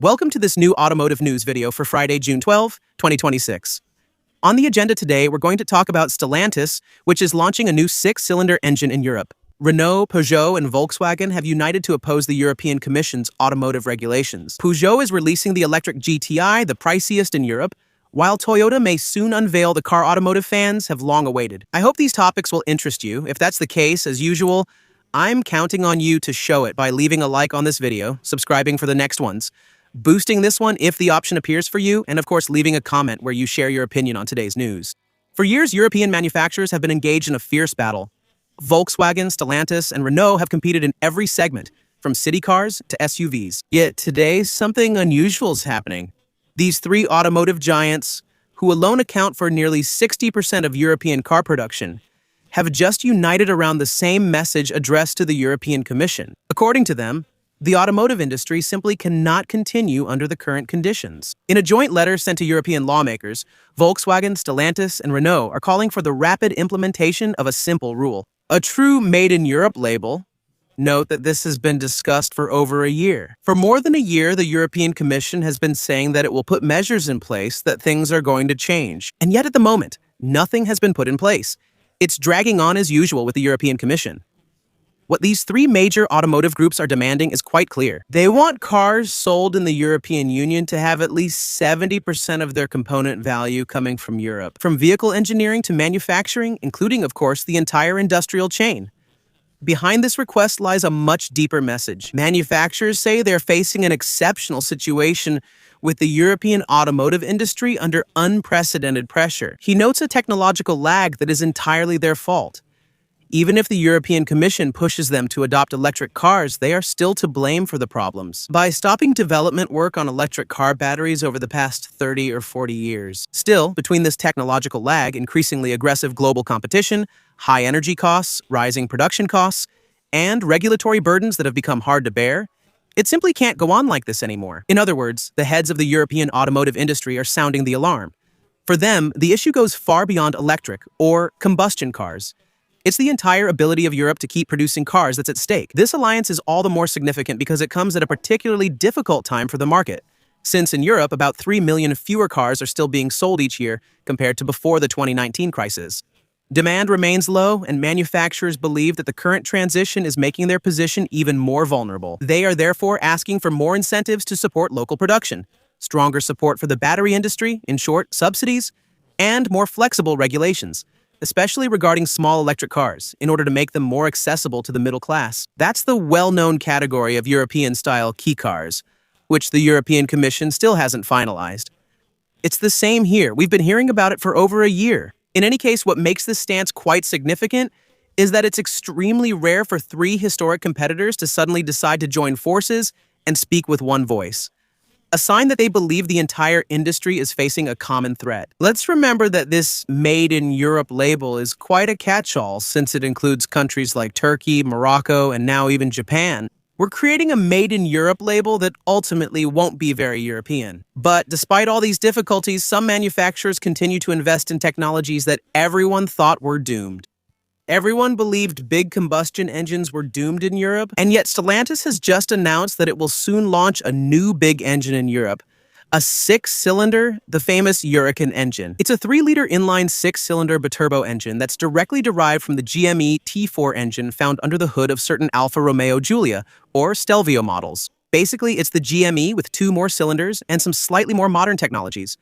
Welcome to this new automotive news video for Friday, June 12, 2026. On the agenda today, we're going to talk about Stellantis, which is launching a new six-cylinder engine in Europe. Renault, Peugeot, and Volkswagen have united to oppose the European Commission's automotive regulations. Peugeot is releasing the electric GTI, the priciest in Europe, while Toyota may soon unveil the car automotive fans have long awaited. I hope these topics will interest you. If that's the case, as usual, I'm counting on you to show it by leaving a like on this video, subscribing for the next ones, boosting this one if the option appears for you, and of course leaving a comment where you share your opinion on today's news. For years, European manufacturers have been engaged in a fierce battle. Volkswagen, Stellantis, and Renault have competed in every segment, from city cars to SUVs. Yet today, something unusual is happening. These three automotive giants, who alone account for nearly 60% of European car production, have just united around the same message addressed to the European Commission. According to them, the automotive industry simply cannot continue under the current conditions. In a joint letter sent to European lawmakers, Volkswagen, Stellantis, and Renault are calling for the rapid implementation of a simple rule. A true Made in Europe label. Note that this has been discussed for over a year. For more than a year, the European Commission has been saying that it will put measures in place that things are going to change. And yet at the moment, nothing has been put in place. It's dragging on as usual with the European Commission. What these three major automotive groups are demanding is quite clear. They want cars sold in the European Union to have at least 70% of their component value coming from Europe, from vehicle engineering to manufacturing, including, of course, the entire industrial chain. Behind this request lies a much deeper message. Manufacturers say they're facing an exceptional situation with the European automotive industry under unprecedented pressure. He notes a technological lag that is entirely their fault. Even if the European Commission pushes them to adopt electric cars, they are still to blame for the problems. By stopping development work on electric car batteries over the past 30 or 40 years. Still, between this technological lag, increasingly aggressive global competition, high energy costs, rising production costs, and regulatory burdens that have become hard to bear, it simply can't go on like this anymore. In other words, the heads of the European automotive industry are sounding the alarm. For them, the issue goes far beyond electric or combustion cars. It's the entire ability of Europe to keep producing cars that's at stake. This alliance is all the more significant because it comes at a particularly difficult time for the market, since in Europe, about 3 million fewer cars are still being sold each year compared to before the 2019 crisis. Demand remains low, and manufacturers believe that the current transition is making their position even more vulnerable. They are therefore asking for more incentives to support local production, stronger support for the battery industry, in short, subsidies, and more flexible regulations, especially regarding small electric cars, in order to make them more accessible to the middle class. That's the well-known category of European-style key cars, which the European Commission still hasn't finalized. It's the same here. We've been hearing about it for over a year. In any case, what makes this stance quite significant is that it's extremely rare for three historic competitors to suddenly decide to join forces and speak with one voice. A sign that they believe the entire industry is facing a common threat. Let's remember that this Made in Europe label is quite a catch-all since it includes countries like Turkey, Morocco, and now even Japan. We're creating a Made in Europe label that ultimately won't be very European. But despite all these difficulties, some manufacturers continue to invest in technologies that everyone thought were doomed. Everyone believed big combustion engines were doomed in Europe, and yet Stellantis has just announced that it will soon launch a new big engine in Europe, a six-cylinder, the famous Huracan engine. It's a 3-liter inline six-cylinder biturbo engine that's directly derived from the GME T4 engine found under the hood of certain Alfa Romeo Giulia, or Stelvio models. Basically, it's the GME with 2 more cylinders and some slightly more modern technologies.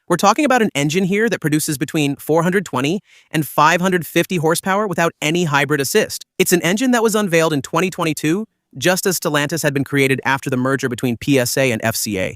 We're talking about an engine here that produces between 420 and 550 horsepower without any hybrid assist. It's an engine that was unveiled in 2022, just as Stellantis had been created after the merger between PSA and FCA.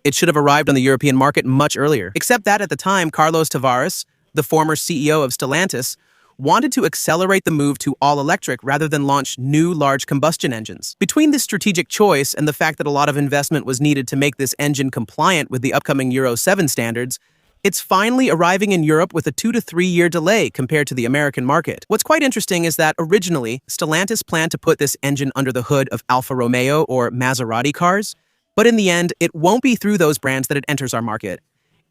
It should have arrived on the European market much earlier, except that at the time, Carlos Tavares, the former CEO of Stellantis, wanted to accelerate the move to all-electric rather than launch new large combustion engines. Between this strategic choice and the fact that a lot of investment was needed to make this engine compliant with the upcoming Euro 7 standards, it's finally arriving in Europe with a 2 to 3 year delay compared to the American market. What's quite interesting is that originally, Stellantis planned to put this engine under the hood of Alfa Romeo or Maserati cars, but in the end, it won't be through those brands that it enters our market.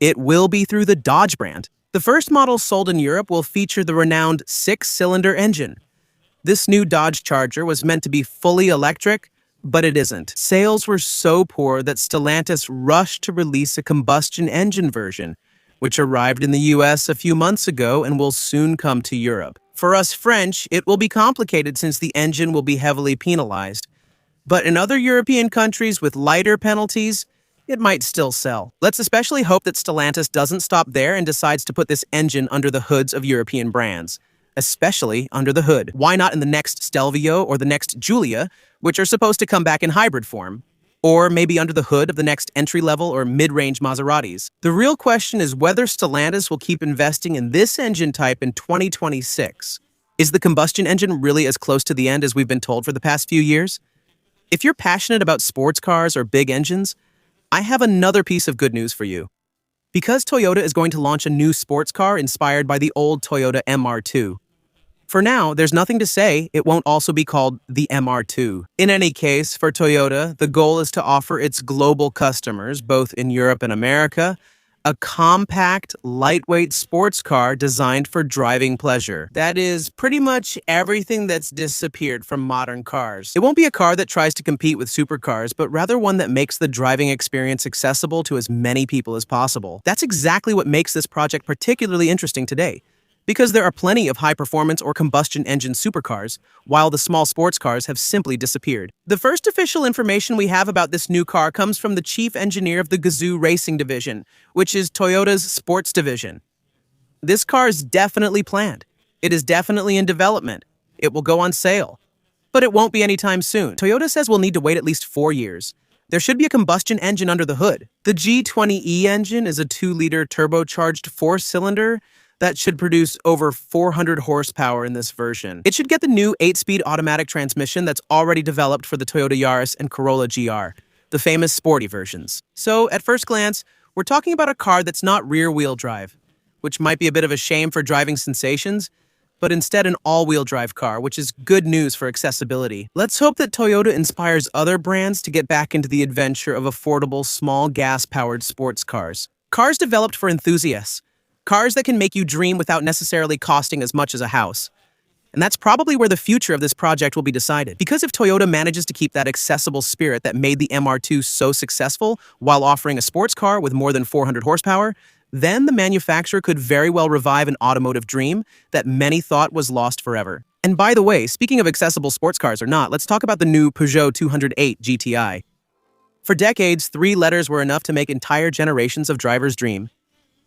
It will be through the Dodge brand. The first model sold in Europe will feature the renowned 6-cylinder engine. This new Dodge Charger was meant to be fully electric, But it isn't. Sales were so poor that Stellantis rushed to release a combustion engine version, which arrived in the US a few months ago and will soon come to Europe. For us French, it will be complicated since the engine will be heavily penalized. But in other European countries with lighter penalties, it might still sell. Let's especially hope that Stellantis doesn't stop there and decides to put this engine under the hoods of European brands. Especially under the hood. Why not in the next Stelvio or the next Giulia, which are supposed to come back in hybrid form? Or maybe under the hood of the next entry-level or mid-range Maseratis. The real question is whether Stellantis will keep investing in this engine type in 2026. Is the combustion engine really as close to the end as we've been told for the past few years? If you're passionate about sports cars or big engines, I have another piece of good news for you. Because Toyota is going to launch a new sports car inspired by the old Toyota MR2. For now, there's nothing to say it won't also be called the MR2. In any case, for Toyota, the goal is to offer its global customers, both in Europe and America, a compact, lightweight sports car designed for driving pleasure. That is pretty much everything that's disappeared from modern cars. It won't be a car that tries to compete with supercars, but rather one that makes the driving experience accessible to as many people as possible. That's exactly what makes this project particularly interesting today. Because there are plenty of high-performance or combustion engine supercars, while the small sports cars have simply disappeared. The first official information we have about this new car comes from the chief engineer of the Gazoo Racing Division, which is Toyota's sports division. This car is definitely planned. It is definitely in development. It will go on sale. But it won't be anytime soon. Toyota says we'll need to wait at least 4 years. There should be a combustion engine under the hood. The G20E engine is a 2-liter turbocharged 4-cylinder that should produce over 400 horsepower in this version. It should get the new 8-speed automatic transmission that's already developed for the Toyota Yaris and Corolla GR, the famous sporty versions. So, at first glance, we're talking about a car that's not rear-wheel drive, which might be a bit of a shame for driving sensations, but instead an all-wheel drive car, which is good news for accessibility. Let's hope that Toyota inspires other brands to get back into the adventure of affordable, small gas-powered sports cars. Cars developed for enthusiasts. Cars that can make you dream without necessarily costing as much as a house. And that's probably where the future of this project will be decided. Because if Toyota manages to keep that accessible spirit that made the MR2 so successful while offering a sports car with more than 400 horsepower, then the manufacturer could very well revive an automotive dream that many thought was lost forever. And by the way, speaking of accessible sports cars or not, let's talk about the new Peugeot 208 GTI. For decades, 3 letters were enough to make entire generations of drivers dream.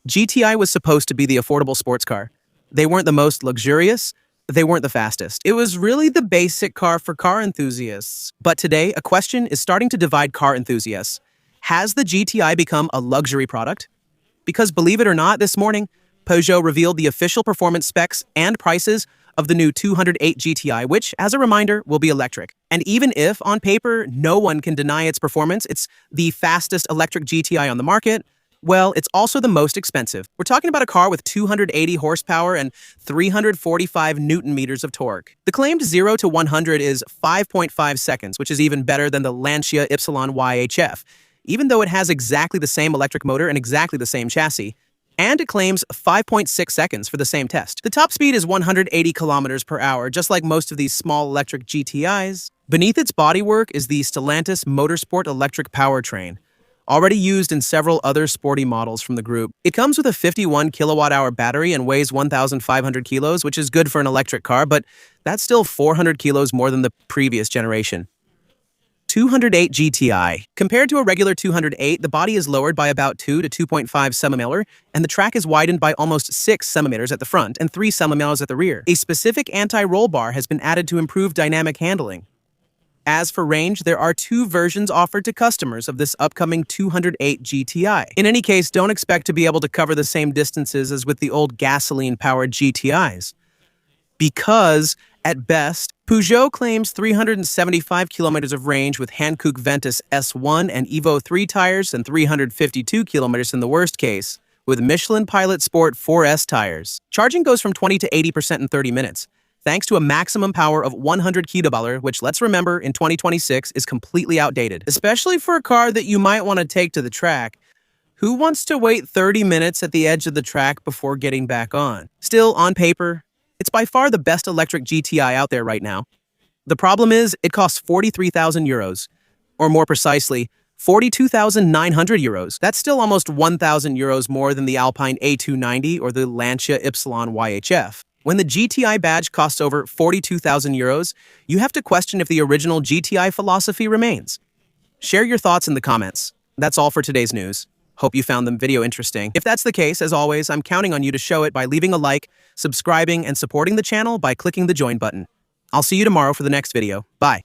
GTI was supposed to be the affordable sports car. They weren't the most luxurious, they weren't the fastest. It was really the basic car for car enthusiasts. But today, a question is starting to divide car enthusiasts. Has the GTI become a luxury product? Because believe it or not, this morning, Peugeot revealed the official performance specs and prices of the new 208 GTI, which, as a reminder, will be electric. And even if, on paper, no one can deny its performance, it's the fastest electric GTI on the market, well, it's also the most expensive. We're talking about a car with 280 horsepower and 345 newton meters of torque. The claimed 0 to 100 is 5.5 seconds, which is even better than the Lancia Ypsilon YHF, even though it has exactly the same electric motor and exactly the same chassis. And it claims 5.6 seconds for the same test. The top speed is 180 kilometers per hour, just like most of these small electric GTIs. Beneath its bodywork is the Stellantis Motorsport electric powertrain, already used in several other sporty models from the group. It comes with a 51 kilowatt-hour battery and weighs 1,500 kilos, which is good for an electric car, but that's still 400 kilos more than the previous generation. 208 GTI. Compared to a regular 208, the body is lowered by about 2 to 2.5 centimeter, and the track is widened by almost 6 centimeters at the front and 3 centimeters at the rear. A specific anti-roll bar has been added to improve dynamic handling. As for range, there are 2 versions offered to customers of this upcoming 208 GTI. In any case, don't expect to be able to cover the same distances as with the old gasoline-powered GTIs. Because, at best, Peugeot claims 375 kilometers of range with Hankook Ventus S1 and Evo 3 tires and 352 kilometers in the worst case, with Michelin Pilot Sport 4S tires. Charging goes from 20 to 80% in 30 minutes. Thanks to a maximum power of 100 kWh, which, let's remember, in 2026 is completely outdated. Especially for a car that you might want to take to the track. Who wants to wait 30 minutes at the edge of the track before getting back on? Still, on paper, it's by far the best electric GTI out there right now. The problem is, it costs 43,000 euros, or more precisely, 42,900 euros. That's still almost 1,000 euros more than the Alpine A290 or the Lancia Ypsilon YHF. When the GTI badge costs over 42,000 euros, you have to question if the original GTI philosophy remains. Share your thoughts in the comments. That's all for today's news. Hope you found the video interesting. If that's the case, as always, I'm counting on you to show it by leaving a like, subscribing, and supporting the channel by clicking the join button. I'll see you tomorrow for the next video. Bye.